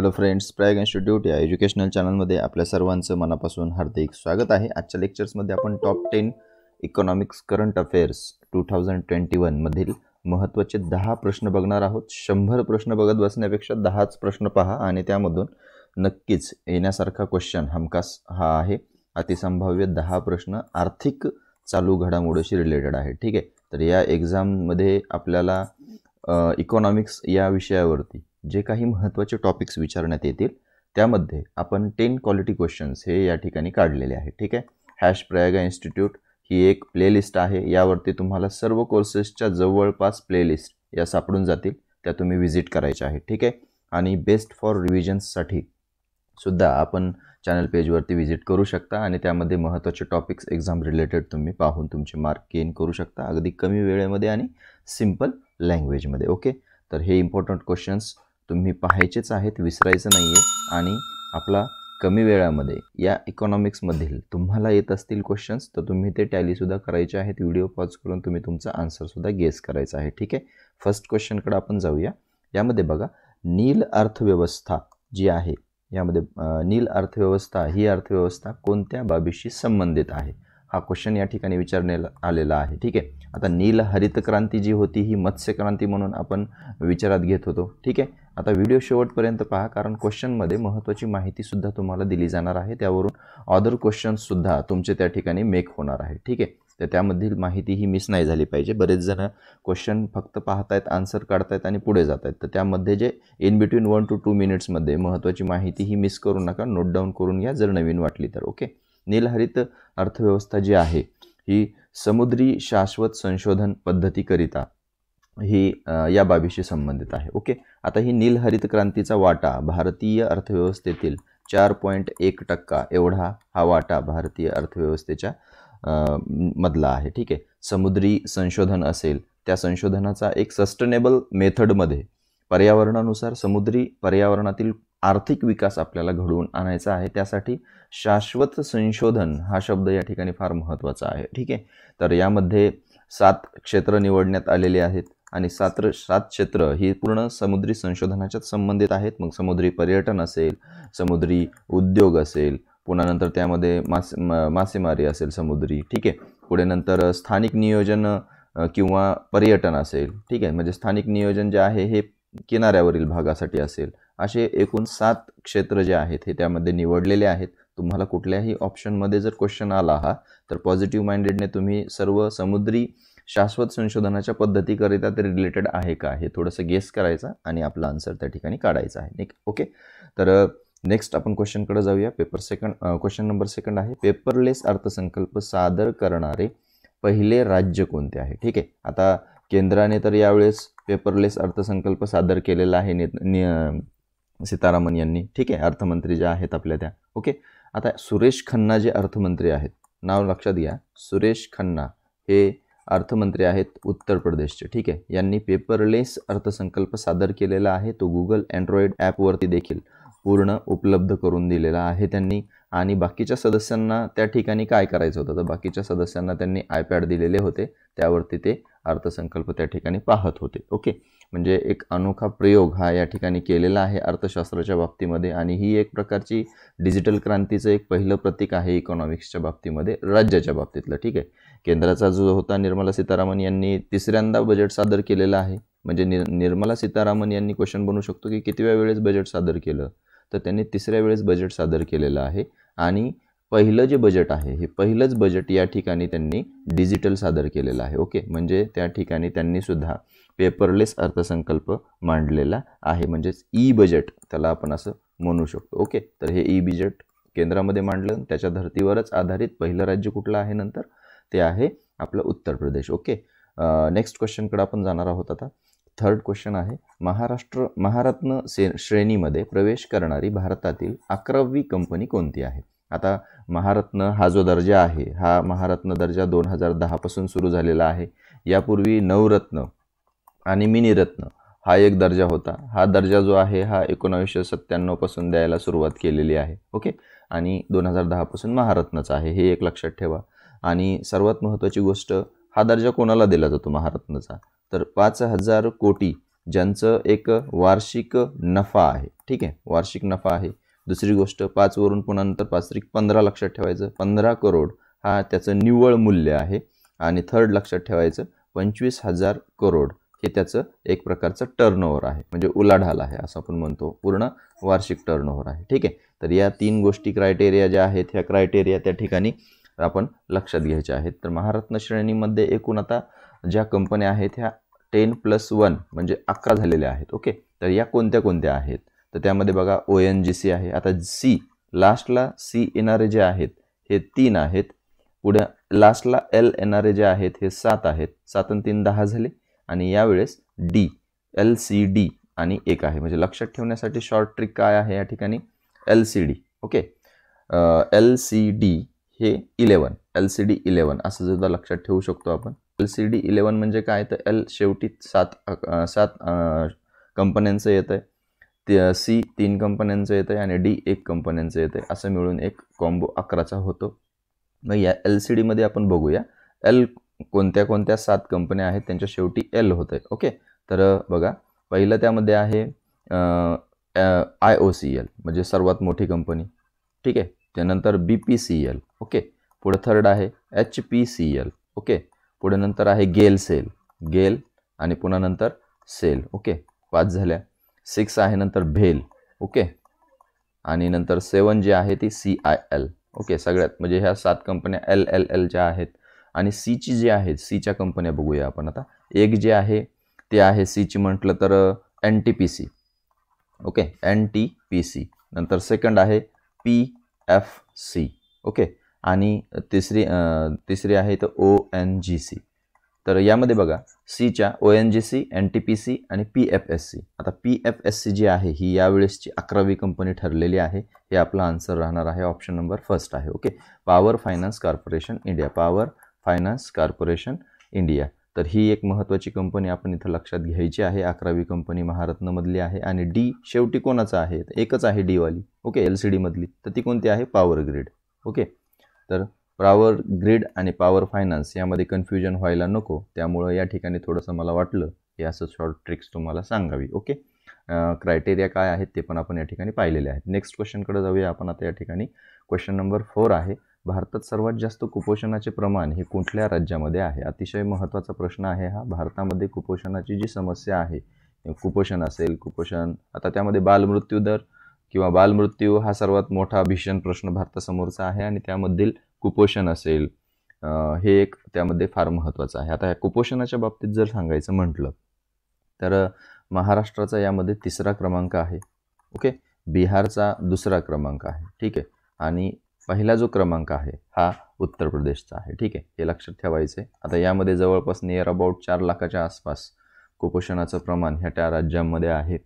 Hello friends, Prayag institute या educational चॅनलमध्ये आपल्या सर्वांचं मनापासून हार्दिक स्वागत आहे। आजच्या लेक्चर्समध्ये आपण टॉप 10 इकॉनॉमिक्स करंट अफेअर्स 2021 मधील महत्त्वाचे 10 प्रश्न बघणार आहोत। 100 प्रश्न बघत बसण्यापेक्षा 10च प्रश्न पहा आणि त्यामधून नक्कीच येण्यासारखा क्वेश्चन हमखास हा आहे। अतिसंभाव्य 10 प्रश्न आर्थिक चालू घडामोडीशी रिलेटेड आहे। ठीक आहे, तर या एग्जाममध्ये आपल्याला इकॉनॉमिक्स या विषयावरती जे काही महत्त्वाचे टॉपिक्स विचारण्यात येतील त्यामध्ये आपण 10 क्वालिटी क्वेश्चन्स हे या ठिकाणी काढलेले आहेत। ठीक आहे, #प्रयाग इन्स्टिट्यूट ही एक प्लेलिस्ट आहे। यावरती तुम्हाला सर्व कोर्सेसच्या जवळपास प्लेलिस्ट या सापडून जातील, त्या तुम्ही विजिट करायच्या आहेत। ठीक आहे, आणि बेस्ट फॉर रिव्हिजन्ससाठी सुद्धा आपण चॅनल पेजवरती विजिट करू शकता आणि त्यामध्ये महत्त्वाचे टॉपिक्स एक्झाम रिलेटेड तुम्ही पाहून तुमचे मार्क गेन करू शकता अगदी कमी वेळेमध्ये आणि सिंपल लँग्वेजमध्ये। ओके, तर हे इम्पॉर्टंट क्वेश्चन्स तुम्ही पाहायचेच आहेत, विसरायचं नाही आहे। आणि आपला कमी वेळामध्ये या इकॉनॉमिक्समधील तुम्हाला येत असतील क्वेश्चन्स तर तुम्ही ते टॅलीसुद्धा करायचे आहेत। व्हिडिओ पॉज करून तुम्ही तुमचा आन्सरसुद्धा गेस करायचा आहे। ठीक आहे, फर्स्ट क्वेश्चनकडे आपण जाऊया। यामध्ये बघा, नील अर्थव्यवस्था जी आहे, यामध्ये नील अर्थव्यवस्था ही अर्थव्यवस्था कोणत्या बाबीशी संबंधित आहे हा क्वेश्चन या ठिकाणी विचारण्यात आलेला आहे। ठीक आहे, आता नील हरित क्रांती जी होती ही मत्स्य क्रांती म्हणून आपण विचारात घेत होतो। ठीक आहे, आता व्हिडिओ शेवटपर्यंत पहा, कारण क्वेश्चनमध्ये महत्त्वाची माहितीसुद्धा तुम्हाला दिली जाणार आहे, त्यावरून अदर क्वेश्चन्ससुद्धा तुमचे त्या ठिकाणी मेक होणार आहे। ठीक आहे, तर त्यामधील माहिती ही मिस नाही झाली पाहिजे। बरेच जण क्वेश्चन फक्त पाहतायत, आन्सर काढतायत आणि पुढे जात आहेत, तर त्यामध्ये जे इन बिटवीन 1 to 2 मिनिट्समध्ये महत्त्वाची माहिती ही मिस करू नका, नोट डाऊन करून घ्या जर नवीन वाटली तर। ओके, नील हरित अर्थव्यवस्था जी आहे ही समुद्री शाश्वत संशोधन पद्धतीकरिता ही या बाबीशी संबंधित आहे। ओके, आता ही नील हरित क्रांतीचा वाटा भारतीय अर्थव्यवस्थेतील 4.1% एवढा हा वाटा भारतीय अर्थव्यवस्थेच्या मधला आहे। ठीक आहे, समुद्री संशोधन असेल, त्या संशोधनाचा एक सस्टेनेबल मेथडमध्ये पर्यावरणानुसार समुद्री पर्यावरणातील आर्थिक विकास आपल्याला घडवून आणायचा आहे, त्यासाठी शाश्वत संशोधन हा शब्द या ठिकाणी फार महत्त्वाचा आहे। ठीक आहे, तर यामध्ये 7 क्षेत्र निवडण्यात आलेले आहेत आणि 7 क्षेत्र ही पूर्ण समुद्री संशोधनाच्याच संबंधित आहेत। मग समुद्री पर्यटन असेल, समुद्री उद्योग असेल, पुन्हा नंतर त्यामध्ये मासेमारी असेल समुद्री। ठीक आहे, पुढे नंतर स्थानिक नियोजन किंवा पर्यटन असेल। ठीक आहे, म्हणजे स्थानिक नियोजन जे आहे हे किनाऱ्यावरील भागासाठी असेल। असे एकूण 7 क्षेत्र जे आहेत हे त्यामध्ये निवडलेले आहेत। तुम्हाला कुठल्याही ऑप्शनमध्ये जर क्वेश्चन आला हा, तर पॉझिटिव्ह माइंडेडने तुम्ही सर्व समुद्री शाश्वत संशोधनाच्या पद्धतीकरिता ते रिलेटेड आहे का हे थोडंसं गेस करायचं आणि आपला आन्सर त्या ठिकाणी काढायचा आहे। ओके, तर नेक्स्ट आपण क्वेश्चनकडे जाऊया। क्वेश्चन नंबर 2 आहे, पेपरलेस अर्थसंकल्प सादर करणारे पहिले राज्य कोणते आहे? ठीक आहे, आता केंद्राने तर यावेळेस पेपरलेस अर्थसंकल्प सादर केलेला आहे सीतारामन यांनी। ठीक आहे, अर्थमंत्री जे आहेत आपल्या त्या। ओके, आता सुरेश खन्ना जे अर्थमंत्री आहेत, नाव लक्षात घ्या, सुरेश खन्ना हे अर्थमंत्री आहेत उत्तर प्रदेशचे। ठीक आहे, यांनी पेपरलेस अर्थसंकल्प सादर केलेला आहे। तो गुगल अँड्रॉइड ॲपवरती देखील पूर्ण उपलब्ध करून दिलेला आहे त्यांनी। आणि बाकीच्या सदस्यांना त्या ठिकाणी काय करायचं होतं, तर बाकीच्या सदस्यांना त्यांनी आयपॅड दिलेले होते, त्यावरती ते अर्थसंकल्प त्या ठिकाणी पाहत होते। ओके, म्हणजे एक अनोखा प्रयोग हा या ठिकाणी केलेला आहे अर्थशास्त्राच्या बाबतीमध्ये आणि ही एक प्रकारची डिजिटल क्रांतीचं एक पहिलं प्रतीक आहे इकॉनॉमिक्सच्या बाबतीमध्ये, राज्याच्या बाबतीतलं। ठीक आहे, केंद्राचा जो होता निर्मला सीतारामन यांनी 3ऱ्यांदा बजेट सादर केलेलं आहे। म्हणजे निर्मला सीतारामन यांनी क्वेश्चन बनवू शकतो की किती वेळेस बजेट सादर केलं, तर त्यांनी 3ऱ्या वेळेस बजेट सादर केलेलं आहे। आणि पहिलं जे बजेट आहे हे पहिलंच बजेट या ठिकाणी त्यांनी डिजिटल सादर केलेलं आहे। ओके, म्हणजे त्या ठिकाणी त्यांनी सुद्धा पेपरलेस अर्थसंकल्प मांडलेला आहे, म्हणजेच ई बजेट त्याला आपण असं म्हणू शकतो। ओके, तर हे ई बजेट केंद्रामध्ये मांडलं, त्याच्या धर्तीवरच आधारित पहिलं राज्य कुठलं आहे नंतर, ते आहे आपलं उत्तर प्रदेश। ओके, नेक्स्ट क्वेश्चनकडे आपण जाणार आहोत। आता 3rd क्वेश्चन आहे, महारत्न श्रेणीमध्ये प्रवेश करणारी भारतातील 11वी कंपनी कोणती आहे? आता महारत्न हा जो दर्जा आहे हा महारत्न दर्जा 2010 पासून सुरू झालेला आहे। यापूर्वी नवरत्न आणि मिनीरत्न हा एक दर्जा होता। हा दर्जा जो आहे हा 1997 पासून द्यायला सुरुवात केलेली आहे। ओके, आणि 2010 पासून महारत्नचा आहे, हे एक लक्षात ठेवा। आणि सर्वात महत्त्वाची गोष्ट, हा दर्जा कोणाला दिला जातो महारत्नचा, तर 5,000 कोटी ज्यांचं एक वार्षिक नफा आहे, ठीक आहे, वार्षिक नफा आहे. दुसरी गोष्ट 5 वरून पुन्हा नंतर 5 त्रिक 15 लक्षात ठेवायचं. 15 करोड हा त्याचं निव्वळ मूल्य आहे. आणि थर्ड लक्षात ठेवायचं 25,000 करोड हे त्याचं एक प्रकारचं टर्नओव्हर आहे, म्हणजे उलाढाल आहे असं आपण म्हणतो, पूर्ण वार्षिक टर्नओव्हर आहे, ठीक आहे. तर या 3 गोष्टी क्रायटेरिया ज्या आहेत ह्या क्रायटेरिया त्या ठिकाणी आपण लक्षात घ्यायच्या आहेत. तर महारत्न श्रेणीमध्ये एकूण आता ज्या कंपन्या आहेत ह्या 10+1 म्हणजे 11 झालेल्या आहेत. ओके, तर या कोणत्या कोणत्या आहेत? तर त्यामध्ये बघा ONGC आहे. आता सी लास्टला सी येणारे जे आहेत हे 3 आहेत. पुढे लास्टला एल येणारे जे आहेत हे 7 आहेत. 7 आणि 3 10 झाले. आणि यावेळेस डी LCD आणि 1 आहे. म्हणजे लक्षात ठेवण्यासाठी शॉर्ट ट्रिक काय आहे या ठिकाणी? LCD. ओके, LCD हे 11 LCD 11 असं सुद्धा लक्षात ठेवू शकतो आपण. LCD 11 म्हणजे काय? तर एल शेवटी 7 कंपन्यांचं येतं आहे, सी 3 कंपन्यांचं येतं आहे आणि डी 1 कंपन्यांचं येतं आहे. असं मिळून एक कॉम्बो 11चा होतो. मग या LCD मध्ये आपण बघूया एल कोणत्या कोणत्या 7 कंपन्या आहेत त्यांच्या शेवटी एल होतं आहे. ओके, तर बघा पहिलं त्यामध्ये आहे IOCL म्हणजे सर्वात मोठी कंपनी, ठीक आहे. त्यानंतर BPCL. ओके, पुढे थर्ड आहे HPCL. ओके, पुढे नंतर आहे गेल आणि पुन्हा नंतर सेल. ओके, 5 झाल्या. 6 आहे नंतर भेल. ओके, आणि नंतर 7 जी आहे ती CIL. ओके, सगळ्यात म्हणजे ह्या 7 कंपन्या LLL च्या आहेत. आणि सीची जी आहेत सीच्या कंपन्या बघूया आपण आता. एक जे आहे ते आहे सीची म्हटलं तर NTPC. Okay, NTPC. नंतर सेकंड आहे PFC. ओके, आणि तिसरी आहे तर ONGC. तर यामध्ये बघा सीच्या ONGC, NTPC आणि PFSC. आता PFSC जी आहे ही यावेळेसची 11वी कंपनी ठरलेली आहे. हे आपला आन्सर राहणार आहे ऑप्शन नंबर फर्स्ट आहे. Okay, power finance corporation India. Power finance corporation India. तर ही एक महत्त्वाची कंपनी आपण इथं लक्षात घ्यायची आहे. 11वी कंपनी महारत्नमधली आहे. आणि डी शेवटी कोणाचं आहे? एकच आहे डीवाली. ओके, LCD मधली. तर ती कोणती आहे? Power grid. ओके, तर पॉवर ग्रिड आणि पॉवर फायनान्स यामध्ये कन्फ्युजन व्हायला नको, त्यामुळं या ठिकाणी थोडंसं मला वाटलं की असं शॉर्ट ट्रिक्स तुम्हाला सांगावी. ओके, क्रायटेरिया काय आहेत ते पण आपण या ठिकाणी पाहिलेले आहेत. नेक्स्ट क्वेश्चनकडे जाऊया आपण आता. या ठिकाणी क्वेश्चन नंबर 4 आहे. भारतात सर्वात जास्त कुपोषणाचे प्रमाण हे कुठल्या राज्यामध्ये आहे? अतिशय महत्त्वाचा प्रश्न आहे हा. भारतामध्ये कुपोषणाची जी समस्या आहे, कुपोषण असेल, आता त्यामध्ये बालमृत्यू दर किंवा बालमृत्यू हा सर्वात मोठा भीषण प्रश्न भारतासमोरचा आहे. आणि त्यामधील कुपोषण असेल हे एक त्यामध्ये फार महत्त्वाचं आहे. आता या कुपोषणाच्या बाबतीत जर सांगायचं म्हटलं तर महाराष्ट्राचा यामध्ये 3रा क्रमांक आहे. ओके, बिहारचा 2रा क्रमांक आहे, ठीक आहे. आणि पहिला जो क्रमांक आहे हा उत्तर प्रदेशचा आहे, ठीक आहे. हे लक्षात ठेवायचं आहे. आता यामध्ये जवळपास नियर अबाउट 4 लाखाच्या आसपास कुपोषणाचं प्रमाण ह्या त्या राज्यांमध्ये आहे.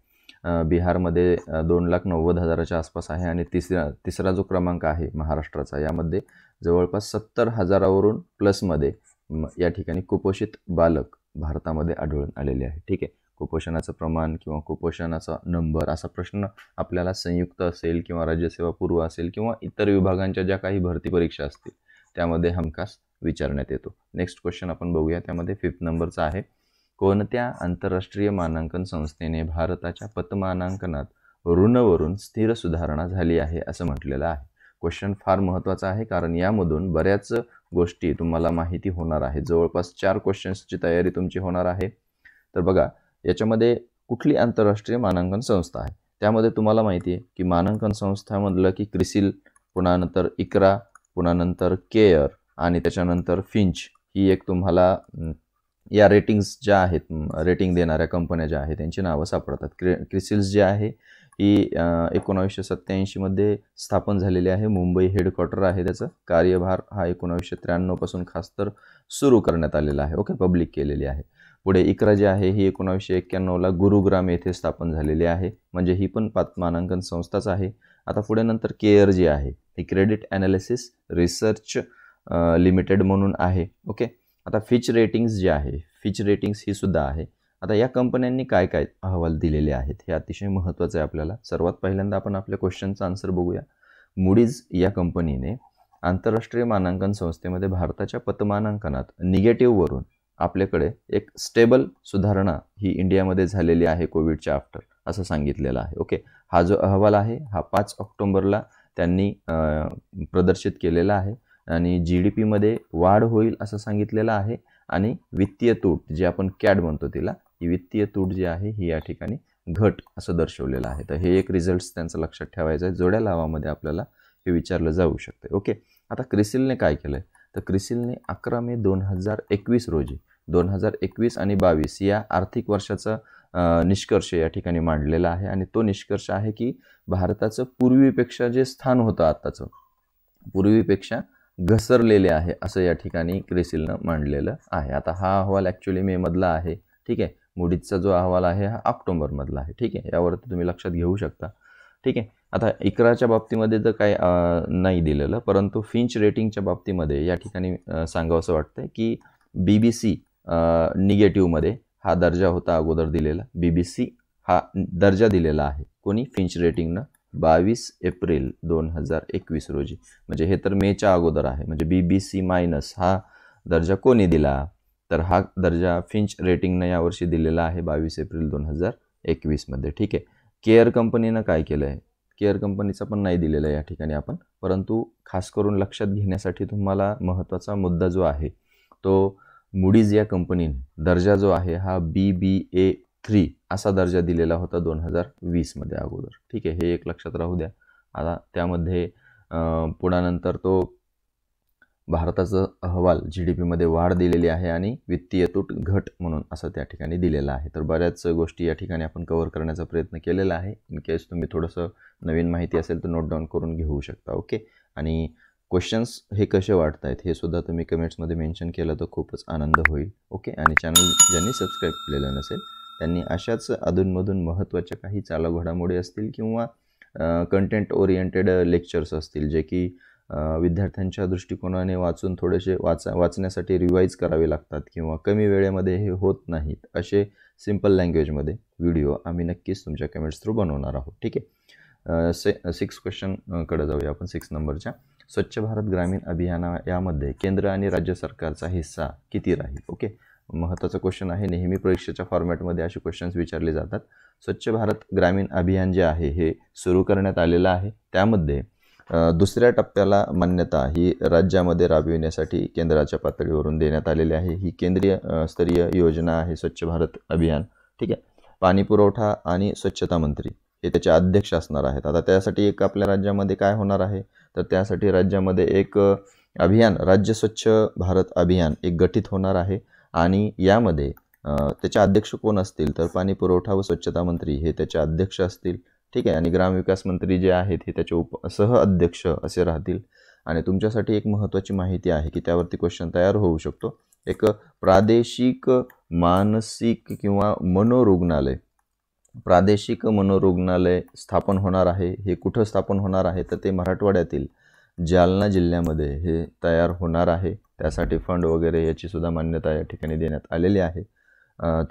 बिहारमध्ये 2,90,000च्या आसपास आहे. आणि तिसरा जो क्रमांक आहे महाराष्ट्राचा यामध्ये जवळपास 70,000वरून प्लसमध्ये या ठिकाणी कुपोषित बालक भारतामध्ये आढळून आलेले आहे, ठीक आहे. कुपोषणाचं प्रमाण किंवा कुपोषणाचा नंबर असा प्रश्न आपल्याला संयुक्त असेल किंवा राज्यसेवा पूर्व असेल किंवा इतर विभागांच्या ज्या काही भरती परीक्षा असतील त्यामध्ये हमखास विचारण्यात येतो. नेक्स्ट क्वेश्चन आपण बघूया. त्यामध्ये 5th नंबरचा आहे. कोणत्या आंतरराष्ट्रीय मानांकन संस्थेने भारताच्या पतमानांकनात ऋणवरून स्थिर सुधारणा झाली आहे असं म्हटलेलं आहे? क्वेश्चन फार महत्त्वाचा आहे कारण यामधून बऱ्याच गोष्टी तुम्हाला माहिती होणार आहे. जवळपास 4 क्वेश्चन्सची तयारी तुमची होणार आहे. तर बघा याच्यामध्ये कुठली आंतरराष्ट्रीय मानांकन संस्था आहे? त्यामध्ये तुम्हाला माहिती आहे की मानांकन संस्था म्हटलं की क्रिसिल, पुन्हा नंतर इक्रा, पुन्हा नंतर केअर आणि त्याच्यानंतर फिंच ही एक तुम्हाला या रेटिंग्स ज्या आहेत, रेटिंग देणाऱ्या कंपन्या ज्या आहेत त्यांची नावं सापडतात. क्रिसिल्स जे आहे ही 1987 मध्ये स्थापन झालेली आहे. मुंबई हेडक्वार्टर आहे त्याचं. कार्यभार हा 1993 पासून खास तर सुरू करण्यात आलेला आहे. ओके, पब्लिक केलेली आहे. पुढे इक्रा जी आहे ही 1991ला गुरुग्राम येथे स्थापन झालेली आहे, म्हणजे ही पण मानांकन संस्थाच आहे. आता पुढे नंतर केअर जी आहे ही क्रेडिट ॲनालिसिस रिसर्च लिमिटेड म्हणून आहे. ओके, आता फिच रेटिंग्स जी आहे, फिच रेटिंग्स ही सुद्धा आहे. आता या कंपन्यांनी काय काय अहवाल दिलेले आहेत हे अतिशय महत्त्वाचं आहे आपल्याला. सर्वात पहिल्यांदा आपण आपल्या क्वेश्चनचा आन्सर बघूया. मूडीज या कंपनीने आंतरराष्ट्रीय मानांकन संस्थेमध्ये भारताच्या पतमानांकनात निगेटिव्हवरून आपल्याकडे एक स्टेबल सुधारणा ही इंडियामध्ये झालेली आहे कोविडच्या आफ्टर असं सांगितलेलं आहे. ओके, हा जो अहवाल आहे हा 5 ऑक्टोबरला त्यांनी प्रदर्शित केलेला आहे आणि GDPमध्ये वाढ होईल असं सांगितलेलं आहे आणि वित्तीय तूट जे आपण कॅड म्हणतो तिला, ही वित्तीय तूट जी आहे ही या ठिकाणी घट असं दर्शवलेलं आहे. तर हे एक रिझल्ट्स त्यांचं लक्षात ठेवायचं आहे. जोड्या लावामध्ये आपल्याला हे विचारलं जाऊ शकते. ओके, आता क्रिसिलने काय केलं आहे, तर क्रिसिलने 11 मे 2021 रोजी 2021 आणि 22 या आर्थिक वर्षाचा निष्कर्ष या ठिकाणी मांडलेला आहे आणि तो निष्कर्ष आहे की भारताचं पूर्वीपेक्षा जे स्थान होतं आत्ताचं पूर्वीपेक्षा घसरलेले आहे असं या ठिकाणी क्रिसिलनं मांडलेलं आहे. आता हा अहवाल ॲक्च्युली मेमधला आहे. ठीक आहे, मूडीजचा जो अहवाल आहे हा ऑक्टोबरमधला आहे. ठीक आहे, यावरती तुम्ही लक्षात घेऊ शकता. ठीक आहे, आता इकराच्या बाबतीमध्ये तर काय नाही दिलेलं, परंतु फिंच रेटिंगच्या बाबतीमध्ये या ठिकाणी सांगावंसं वाटतं की BBC निगेटिव्हमध्ये हा दर्जा होता अगोदर दिलेला. BBC हा दर्जा दिलेला आहे कोणी, फिंच रेटिंगनं 22 एप्रिल 2021 रोजी. म्हणजे हे तर मेच्या अगोदर आहे. म्हणजे BBC मायनस हा दर्जा कोणी दिला, तर हा दर्जा फिंच रेटिंगनं यावर्षी दिलेला आहे 22 एप्रिल 2021मध्ये. ठीक आहे, केअर कंपनीनं काय केलं आहे, केअर कंपनीचा पण नाही दिलेला आहे या ठिकाणी आपण, परंतु खास करून लक्षात घेण्यासाठी तुम्हाला महत्त्वाचा मुद्दा जो आहे तो मूडीज या कंपनीने दर्जा जो आहे हा BBA3 असा दर्जा दिलेला होता 2020मध्ये अगोदर. ठीक आहे, हे एक लक्षात राहू द्या. आता त्यामध्ये पुढानंतर तो भारताचा अहवाल GDPमध्ये वाढ दिलेली आहे आणि वित्तीय तूट घट म्हणून असं त्या ठिकाणी दिलेलं आहे. तर बऱ्याच गोष्टी या ठिकाणी आपण कव्हर करण्याचा प्रयत्न केलेला आहे. इन केस तुम्ही थोडंसं नवीन माहिती असेल तर नोट डाऊन करून घेऊ शकता. ओके, आणि क्वेश्चन्स हे कसे वाटत आहेत हे सुद्धा तुम्ही कमेंट्समध्ये मेन्शन केलं तर खूपच आनंद होईल. ओके, आणि चॅनल ज्यांनी सबस्क्राईब केलेलं नसेल त्यांनी अशाच अधूनमधून महत्त्वाच्या काही चालू घडामोडी असतील किंवा कंटेंट ओरिएंटेड लेक्चर्स असतील जे की विद्यार्थ्यांच्या दृष्टिकोनाने वाचून थोडेसे वाचण्यासाठी रिवाईज करावे लागतात किंवा कमी वेळेमध्ये हे होत नाहीत, असे सिम्पल लँग्वेजमध्ये व्हिडिओ आम्ही नक्कीच तुमच्या कमेंट्स थ्रू बनवणार आहोत. ठीक आहे, 6 क्वेश्चनकडे जाऊया आपण. 6 नंबरच्या स्वच्छ भारत ग्रामीण अभियाना यामध्ये केंद्र आणि राज्य सरकारचा हिस्सा किती राहील. ओके, महत्त्वाचा क्वेश्चन आहे. नेहमी परीक्षेच्या फॉर्मॅटमध्ये असे क्वेश्चन्स विचारले जातात. स्वच्छ भारत ग्रामीण अभियान जे आहे हे सुरू करण्यात आलेलं आहे. त्यामध्ये दुसऱ्या टप्प्याला मान्यता ही राज्यामध्ये राबविण्यासाठी केंद्राच्या पातळीवरून देण्यात आलेली आहे. ही केंद्रीय स्तरीय योजना आहे स्वच्छ भारत अभियान. ठीक आहे, पाणी पुरवठा आणि स्वच्छता मंत्री हे त्याचे अध्यक्ष असणार आहेत. आता त्यासाठी एक आपल्या राज्यामध्ये काय होणार आहे, तर त्यासाठी राज्यामध्ये एक अभियान राज्य स्वच्छ भारत अभियान एक गठीत होणार आहे आणि यामध्ये त्याचे अध्यक्ष कोण असतील, तर पाणी पुरवठा व स्वच्छता मंत्री हे त्याचे अध्यक्ष असतील. ठीक आहे, आणि ग्रामविकास मंत्री जे आहेत हे त्याचे सह अध्यक्ष असे राहतील. आणि तुमच्यासाठी एक महत्त्वाची माहिती आहे की त्यावरती क्वेश्चन तयार होऊ शकतो. एक प्रादेशिक मानसिक किंवा मनोरुग्णालय, प्रादेशिक मनोरुग्णालय स्थापन होणार आहे. हे कुठं स्थापन होणार आहे, तर ते मराठवाड्यातील जालना जिल्ह्यामध्ये हे तयार होणार आहे. त्यासाठी फंड वगैरे याची सुद्धा मान्यता या ठिकाणी देण्यात आलेली आहे.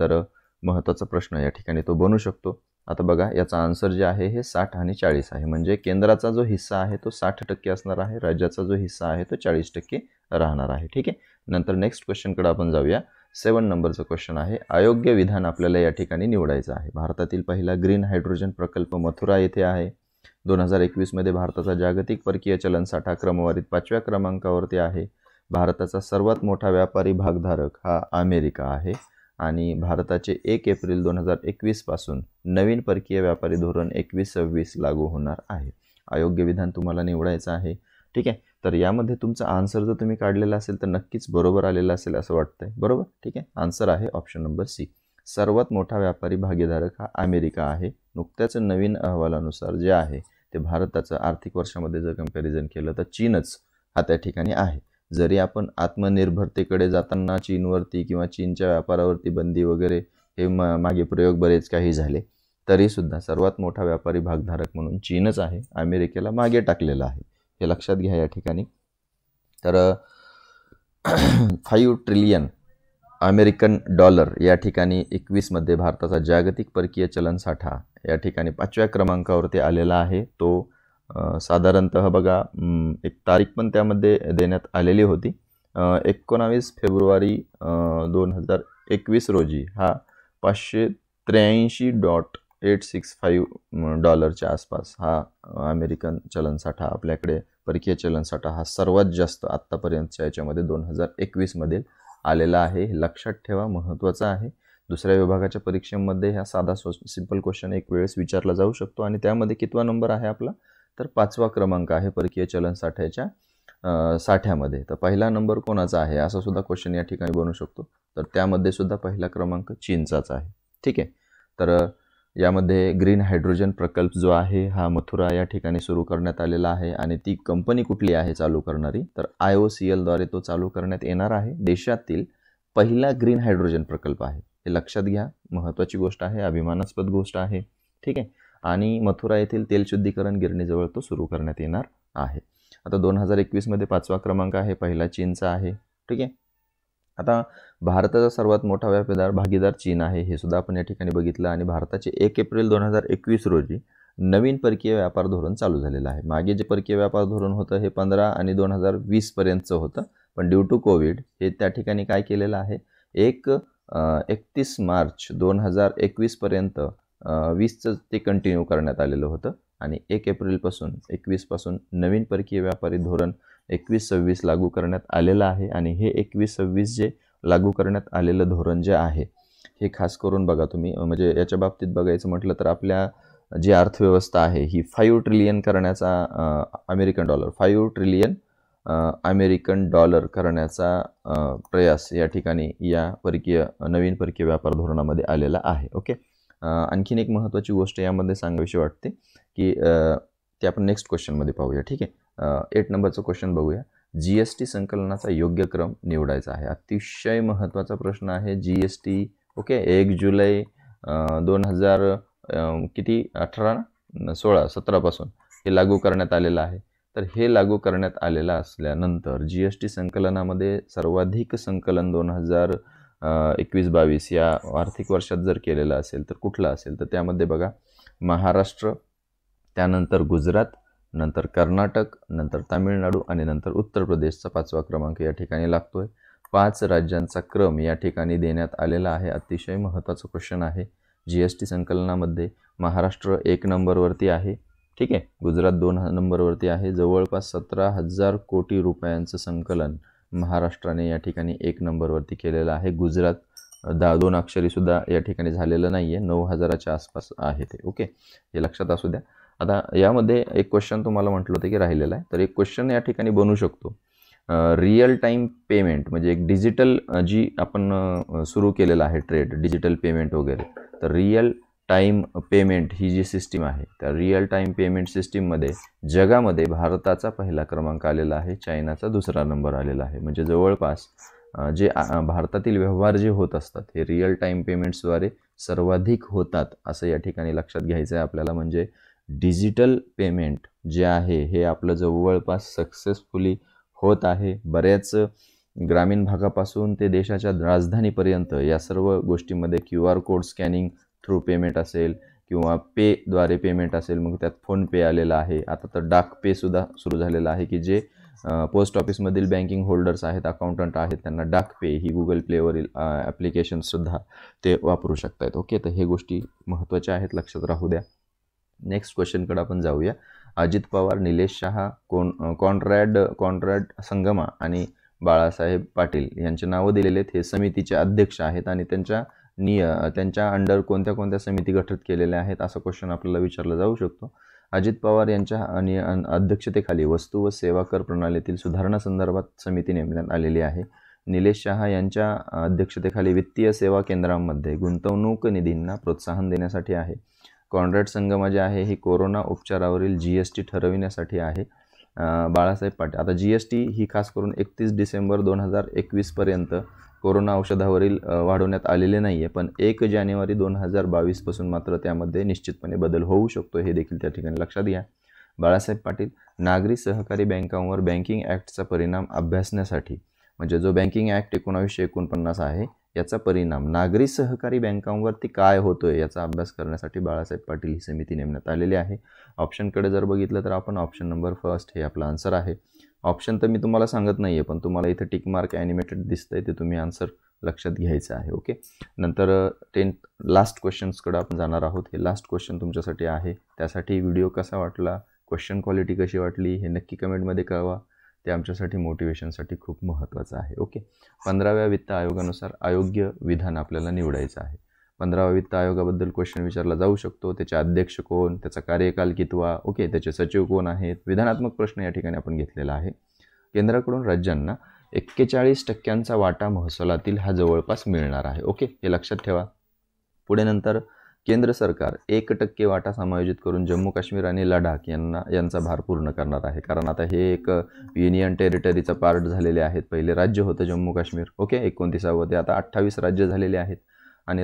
तर महत्त्वाचा प्रश्न या ठिकाणी तो बनू शकतो. आता बघा, याचा आन्सर जे आहे हे 60 आणि 40 आहे. म्हणजे केंद्राचा जो हिस्सा आहे तो 60% असणार आहे, राज्याचा जो हिस्सा आहे तो 40% राहणार आहे. ठीक आहे, नंतर नेक्स्ट क्वेश्चनकडे आपण जाऊया. 7 नंबरचं क्वेश्चन आहे. अयोग्य विधान आपल्याला या ठिकाणी निवडायचं आहे. भारतातील पहिला ग्रीन हायड्रोजन प्रकल्प मथुरा येथे आहे. 2021मध्ये भारताचा जागतिक परकीय चलनसाठा क्रमवारीत 5व्या क्रमांकावरती आहे. भारताचा सर्वात मोठा व्यापारी भागधारक हा अमेरिका आहे आणि भारताचे 1 एप्रिल 2021 पासून नवीन परकीय व्यापारी धोरण 21-26 लागू होणार आहे. अयोग्य विधान तुम्हाला निवडायचं आहे. ठीक आहे, तर यामध्ये तुमचा आन्सर जर तुम्ही काढलेला असेल तर नक्कीच बरोबर आलेला असेल असं वाटतंय. बरोबर, ठीक आहे, आन्सर आहे ऑप्शन नंबर सी. सर्वात मोठा व्यापारी भागीदारक हा अमेरिका आहे. नुकत्याच नवीन अहवालानुसार जे आहे ते भारताचं आर्थिक वर्षामध्ये जर कंपॅरिझन केलं तर चीनच हा त्या ठिकाणी आहे. जरी आपण आत्मनिर्भरतेकडे जाताना चीनवरती किंवा चीनच्या व्यापारावरती बंदी वगैरे हे मागे प्रयोग बरेच काही झाले, तरीसुद्धा सर्वात मोठा व्यापारी भागधारक म्हणून चीनच आहे. अमेरिकेला मागे टाकलेलं आहे, हे लक्षात घ्या या ठिकाणी. तर 5 ट्रिलियन अमेरिकन डॉलर या ठिकाणी 21मध्ये भारताचा जागतिक परकीय चलनसाठा या ठिकाणी 5व्या क्रमांकावरती आलेला आहे. तो साधारणतः बघा एक तारीख पण त्यामध्ये देण्यात आलेली होती. 19 फेब्रुवारी 2021 रोजी हा $583.865 आसपास हा अमेरिकन चलनसाठा आपल्याकडे परकीय चलनसाठा हा सर्वात जास्त आत्तापर्यंतच्या याच्यामध्ये 2021 मधील आलेला आहे. हे लक्षात ठेवा, महत्त्वाचं आहे. दुसऱ्या विभागाच्या परीक्षेमध्ये हा साधा सिंपल क्वेश्चन एक वेळेस विचारला जाऊ शकतो आणि त्यामध्ये कितवा नंबर आहे आपला, तर 5वा क्रमांक आहे परकीय चलनसाठ्याच्या साठ्यामध्ये. तर पहिला नंबर कोणाचा आहे असा सुद्धा क्वेश्चन या ठिकाणी बनू शकतो. तर त्यामध्ये सुद्धा पहिला क्रमांक चीनचाच आहे. ठीक आहे. तर यामध्ये ग्रीन हायड्रोजन प्रकल्प जो आहे हा मथुरा या ठिकाणी सुरू करण्यात आलेला आहे आणि ती कंपनी कुठली आहे चालू करणारी, तर IOCL द्वारे तो चालू करण्यात येणार आहे. देशातील पहिला ग्रीन हायड्रोजन प्रकल्प आहे, हे लक्षात घ्या. महत्त्वाची गोष्ट आहे, अभिमानास्पद गोष्ट आहे. ठीक आहे. आणि मथुरा येथील तेलशुद्धीकरण गिरणीजवळ तो सुरू करण्यात येणार आहे. आता 2021 मध्ये 5वा क्रमांक आहे, पहिला चीनचा आहे. ठीक आहे. आता भारताचा सर्वात मोठा व्यापार भागीदार चीन आहे, हे सुद्धा आपण या ठिकाणी बघितलं. आणि भारताचे 1 एप्रिल 2021 रोजी नवीन परकीय व्यापार धोरण चालू झालेलं आहे. मागे जे परकीय व्यापार धोरण होतं हे 15 आणि 2020 पर्यंतचं होतं, पण ड्यू टू कोविड हे त्या ठिकाणी काय केलेलं आहे, 31 मार्च 2021 पर्यंत 20चं ते कंटिन्यू करण्यात आलेलं होतं आणि 1 एप्रिलपासून 21 पासून नवीन परकीय व्यापारी धोरण 21-26 लागू करण्यात आलेलं आहे. आणि हे 21-26 जे लागू करण्यात आलेलं धोरण जे आहे हे खास करून बघा तुम्ही, म्हणजे याच्या बाबतीत बघायचं म्हटलं तर आपल्या जी अर्थव्यवस्था आहे ही 5 ट्रिलियन करण्याचा $5 ट्रिलियन अमेरिकन डॉलर करण्याचा प्रयास या ठिकाणी या नवीन परकीय व्यापार धोरणामध्ये आलेला आहे. ओके. आणखीन एक महत्त्वाची गोष्ट यामध्ये सांगावीशी वाटते की ते आपण नेक्स्ट क्वेश्चनमध्ये पाहूया. ठीक आहे. 8 नंबरचा क्वेश्चन बघूया. GST संकलनाचा योग्य क्रम निवडायचा आहे. अतिशय महत्त्वाचा प्रश्न आहे. GST ओके 1 जुलै 2017 पासून हे लागू करण्यात आलेलं आहे. तर हे लागू करण्यात आलेलं असल्यानंतर GST संकलनामध्ये सर्वाधिक संकलन 2021-22 या आर्थिक वर्षात जर केलेलं असेल तर कुठलं असेल, तर त्यामध्ये बघा महाराष्ट्र, त्यानंतर गुजरात, नंतर कर्नाटक, नंतर तामिळनाडू आणि नंतर उत्तर प्रदेशचा 5वा क्रमांक या ठिकाणी लागतोय. 5 राज्यांचा क्रम या ठिकाणी देण्यात आलेला आहे. अतिशय महत्त्वाचा क्वेश्चन आहे. GST संकलनामध्ये महाराष्ट्र 1 नंबरवरती आहे. ठीक आहे. गुजरात 2 नंबरवरती आहे. जवळपास 17,000 कोटी रुपयांचं संकलन महाराष्ट्राने या ठिकाणी 1 नंबरवरती केलेलं आहे. गुजरात 2 अक्षरीसुद्धा या ठिकाणी झालेलं नाही आहे, 9,000च्या आसपास आहे ते. ओके, हे लक्षात असू द्या. आता यामध्ये एक क्वेश्चन तुम्हाला म्हटलं होतं की राहिलेला आहे, तर एक क्वेश्चन या ठिकाणी बनू शकतो. रिअल टाईम पेमेंट म्हणजे एक डिजिटल जी आपण सुरू केलेलं आहे ट्रेड, डिजिटल पेमेंट वगैरे, तर रिअल टाईम पेमेंट ही जी सिस्टीम आहे त्या रिअल टाईम पेमेंट सिस्टीममध्ये जगामध्ये भारताचा पहिला क्रमांक आलेला आहे, चायनाचा 2रा नंबर आलेला आहे. म्हणजे जवळपास जे भारतातील व्यवहार जे होत असतात हे रिअल टाईम पेमेंट्सद्वारे सर्वाधिक होतात असं या ठिकाणी लक्षात घ्यायचं आहे आपल्याला. म्हणजे डिजिटल पेमेंट जे आहे हे आपलं जवळपास सक्सेसफुली होत आहे. बऱ्याच ग्रामीण भागापासून ते देशाच्या राजधानीपर्यंत या सर्व गोष्टींमध्ये QR code scanning through payment असेल किंवा पेद्वारे पेमेंट असेल, मग त्यात फोनपे आलेला आहे. आता तर डाक पेसुद्धा सुरू झालेला आहे की जे पोस्ट ऑफिसमधील बँकिंग होल्डर्स आहेत, अकाउंटंट आहेत, त्यांना डाक पे ही गुगल प्लेवरील ॲप्लिकेशनसुद्धा ते वापरू शकतात. ओके, तर हे गोष्टी महत्त्वाच्या आहेत, लक्षात राहू द्या. नेक्स्ट क्वेश्चनकडे आपण जाऊया. अजित पवार, निलेश शहा, कॉन्ट्रॅड संगमा आणि बाळासाहेब पाटील यांचे नावं दिलेले आहेत. हे समितीचे अध्यक्ष आहेत आणि त्यांच्या अंडर कोणत्या कोणत्या समिती गठीत केलेल्या आहेत असा क्वेश्चन आपल्याला विचारला जाऊ शकतो. अजित पवार यांच्या अध्यक्षतेखाली वस्तू व सेवा कर प्रणालीतील सुधारणा समिती नेमण्यात आलेली आहे. निलेश शहा यांच्या अध्यक्षतेखाली वित्तीय सेवा केंद्रांमध्ये गुंतवणूक निधींना प्रोत्साहन देण्यासाठी आहे. कॉन्ट्रॅड संगमा जे आहे ही कोरोना उपचारावरील GST ठरविण्यासाठी आहे. बाळासाहेब पाटील, आता GST ही खास करून 31 डिसेंबर 2021 पर्यंत कोरोना औषधावरील वाढवण्यात आलेले नाही आहे, पण 1 जानेवारी 2022 पासून मात्र त्यामध्ये निश्चितपणे बदल होऊ शकतो, हे देखील त्या ठिकाणी लक्षात घ्या. बाळासाहेब पाटील, नागरी सहकारी बँकांवर बँकिंग ॲक्टचा परिणाम अभ्यासण्यासाठी, म्हणजे जो बँकिंग ॲक्ट 1949 आहे याचा परिणाम नागरी सहकारी बँकांवरती काय होतोय याचा अभ्यास करण्यासाठी बाळासाहेब पाटील ही समिती नेमण्यात आलेली आहे. ऑप्शनकडे जर बघितलं तर आपण ऑप्शन नंबर 1 हे आपला आन्सर आहे. ऑप्शन तर मी तुम्हाला सांगत नाही आहे, पण तुम्हाला इथे टिक मार्क ॲनिमेटेड दिसतंय, ते तुम्ही आन्सर लक्षात घ्यायचं आहे. ओके. नंतर 10th लास्ट क्वेश्चन्सकडे आपण जाणार आहोत. हे लास्ट क्वेश्चन तुमच्यासाठी आहे. त्यासाठी व्हिडिओ कसा वाटला, क्वेश्चन क्वालिटी कशी वाटली हे नक्की कमेंटमध्ये कळवा. ते आमच्यासाठी मोटिवेशनसाठी खूप महत्त्वाचं आहे. ओके. 15व्या वित्त आयोगानुसार अयोग्य विधान आपल्याला निवडायचं आहे. 15व्या वित्त आयोगाबद्दल क्वेश्चन विचारला जाऊ शकतो. त्याचे अध्यक्ष कोण, त्याचा कार्यकाल कितवा, ओके, त्याचे सचिव कोण आहेत, विधानात्मक प्रश्न या ठिकाणी आपण घेतलेला आहे. केंद्राकडून राज्यांना 41% वाटा महसुलातील हा जवळपास मिळणार आहे. ओके, हे लक्षात ठेवा. पुढे नंतर केंद्र सरकार 1% वाटा समायोजित करून जम्मू काश्मीर आणि लडाख यांचा भार पूर्ण करणार आहे. कारण आता हे एक युनियन टेरिटरीचा पार्ट झालेले आहेत. पहिले राज्य होतं जम्मू काश्मीर, ओके, 29वे, ते आता 28 राज्य झालेले आहेत आणि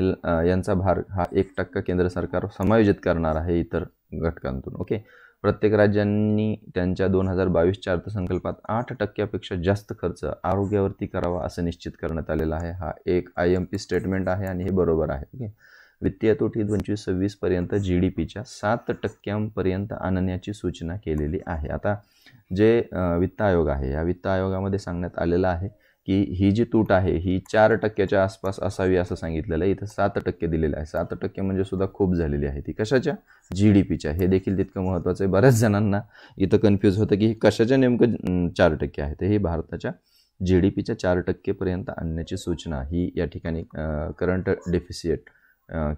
यांचा भार हा 1% केंद्र सरकार समायोजित करणार आहे इतर घटकांतून. ओके. प्रत्येक राज्यांनी त्यांच्या 2022च्या अर्थसंकल्पात 8%पेक्षा जास्त खर्च आरोग्यावरती करावा असं निश्चित करण्यात आलेलं आहे. हा एक IMP स्टेटमेंट आहे आणि हे बरोबर आहे. ओके. वित्तीय तुट ही 25-26 पर्यंत GDPच्या 7% आणण्याची सूचना केलेली आहे. आता जे वित्त आयोग आहे, या वित्त आयोगामध्ये सांगण्यात आलेलं आहे की ही जी तूट आहे ही 4%च्या आसपास असावी असं सांगितलेलं आहे. इथं 7% दिलेलं आहे. 7% म्हणजे सुद्धा खूप झालेली आहे. ती कशाच्या? GDPच्या. हे देखील तितकं महत्त्वाचं आहे. बऱ्याच जणांना इथं कन्फ्यूज होतं की कशाच्या नेमकं 4% आहे. तर ही भारताच्या GDPच्या 4% पर्यंत आणण्याची सूचना ही या ठिकाणी करंट डेफिसिट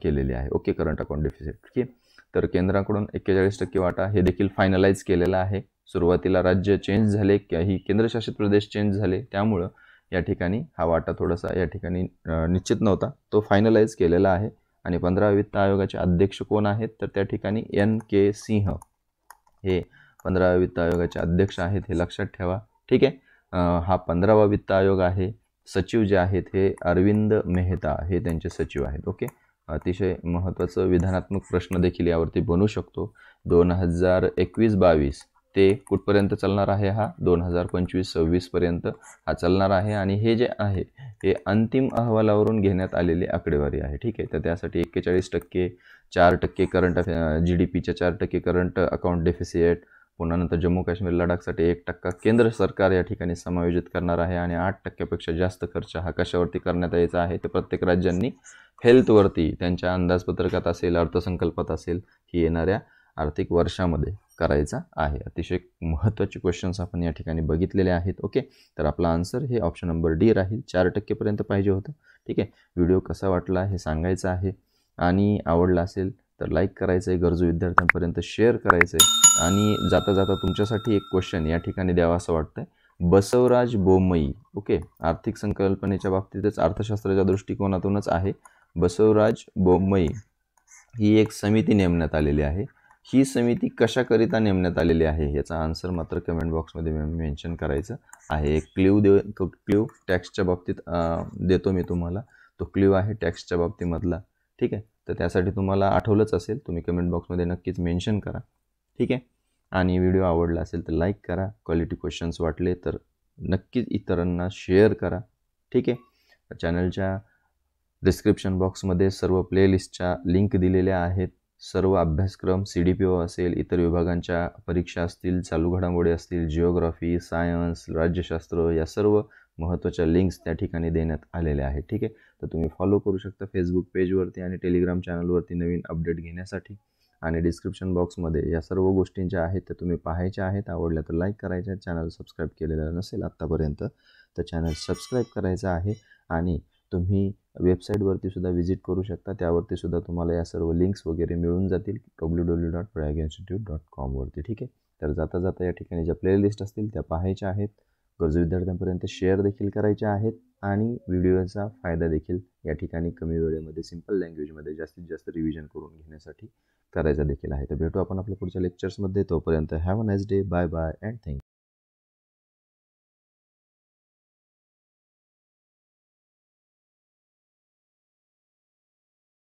केलेली आहे. Okay, current account deficit. ठीक आहे. तर केंद्राकडून 41% वाटा हे देखील फायनलाइज केलेलं आहे. सुरुवातीला राज्य चेंज झाले, काही केंद्रशासित प्रदेश चेंज झाले, त्यामुळं या ठिकाणी हा वाटा थोडासा या ठिकाणी निश्चित नव्हता, तो फायनलाइज केलेला आहे. आणि 15व्या वित्त आयोगाचे अध्यक्ष कोण आहेत, तर त्या ठिकाणी NK सिंह हे 15व्या वित्त आयोगाचे अध्यक्ष आहेत, हे लक्षात ठेवा. ठीक आहे. हा 15वा वित्त आयोग आहे. सचिव जे आहेत हे अरविंद मेहता हे त्यांचे सचिव आहेत. ओके. अतिशय महत्त्वाचं विधानात्मक प्रश्न देखील यावरती बनू शकतो. 2021-22 ते कुठपर्यंत चालणार आहे हा? 2025-26 पर्यंत हा चालणार आहे. आणि हे जे आहे हे अंतिम अहवालावरून घेण्यात आलेली आकडेवारी आहे. ठीक आहे. तर त्यासाठी 41%, 4% करंट GDPच्या 4% करंट अकाउंट डेफिसिट, पुन्हा नंतर जम्मू काश्मीर लडाखसाठी 1% केंद्र सरकार या ठिकाणी समायोजित करणार आहे. आणि 8%पेक्षा जास्त खर्च हा कशावरती करण्यात यायचा आहे, तर प्रत्येक राज्यांनी हेल्थवरती त्यांच्या अंदाजपत्रकात असेल, अर्थसंकल्पात असेल, ही येणाऱ्या आर्थिक वर्षामध्ये करायचा आहे. अतिशय महत्त्वाचे क्वेश्चन्स आपण या ठिकाणी बघितलेले आहेत. ओके. तर आपला आन्सर हे ऑप्शन नंबर डी राहील. 4% पर्यंत पाहिजे होतं. ठीक आहे. व्हिडिओ कसा वाटला हे सांगायचं आहे आणि आवडला असेल तर लाईक करायचं आहे, गरजू विद्यार्थ्यांपर्यंत शेअर करायचं आहे. आणि जाता जाता तुमच्यासाठी एक क्वेश्चन या ठिकाणी द्यावा असं वाटतं आहे. बसवराज बोम्मई, ओके, आर्थिक संकल्पनेच्या बाबतीतच अर्थशास्त्राच्या दृष्टिकोनातूनच आहे. बसवराज बोम्मई ही एक समिती नेमण्यात आलेली आहे. ही समिती कशाकरिता नेमण्यात आलेली आहे याचा आन्सर मात्र कमेंट बॉक्समध्ये मेन्शन करायचं आहे. एक क्ल्यू टॅक्सच्या बाबतीत देतो मी तुम्हाला. तो क्ल्यू आहे टॅक्सच्या बाबतीमधला. ठीक आहे. तर त्यासाठी तुम्हाला आठवलंच असेल, तुम्ही कमेंट बॉक्समध्ये नक्कीच मेन्शन करा. ठीक आहे. आणि व्हिडिओ आवडला असेल तर लाईक करा. क्वालिटी क्वेश्चन्स वाटले तर नक्कीच इतरांना शेअर करा. ठीक आहे. चॅनलच्या डिस्क्रिप्शन बॉक्समध्ये सर्व प्लेलिस्टच्या लिंक दिलेल्या आहेत. सर्व अभ्यासक्रम CDPO असेल, इतर विभागांच्या परीक्षा असतील, चालू घडामोडी असतील, जिओग्राफी, सायन्स, राज्यशास्त्र, या सर्व महत्त्वाच्या लिंक्स त्या ठिकाणी देण्यात आलेल्या आहेत. ठीक आहे. तर तुम्ही फॉलो करू शकता फेसबुक पेजवरती आणि टेलिग्राम चॅनलवरती नवीन अपडेट घेण्यासाठी. आणि डिस्क्रिप्शन बॉक्समध्ये या सर्व गोष्टींच्या आहेत त्या तुम्ही पाहायच्या आहेत. आवडल्या तर लाईक करायच्या. चॅनल सबस्क्राईब केलेलं नसेल आत्तापर्यंत तर चॅनल सबस्क्राईब करायचं आहे. आणि तुम्ही वेबसाईटवरती सुद्धा व्हिजिट करू शकता. त्यावरती सुद्धा तुम्हाला या सर्व लिंक्स वगैरे मिळून जातील www.praginstitute.com वरती. ठीक आहे. तर जाता जाता या ठिकाणी ज्या प्लेलिस्ट असतील त्या पाहायच्या आहेत, गरजू विद्यार्थ्यांपर्यंत शेअर देखील करायच्या आहेत आणि व्हिडिओचा फायदा देखील या ठिकाणी कमी वेळेमध्ये सिंपल लँग्वेजमध्ये जास्तीत जास्त रिव्हिजन करून घेण्यासाठी करायचा देखील आहे. तर भेटू आपण आपल्या पुढच्या लेक्चर्समध्ये. तोपर्यंत have a nice day. Bye bye and thank you.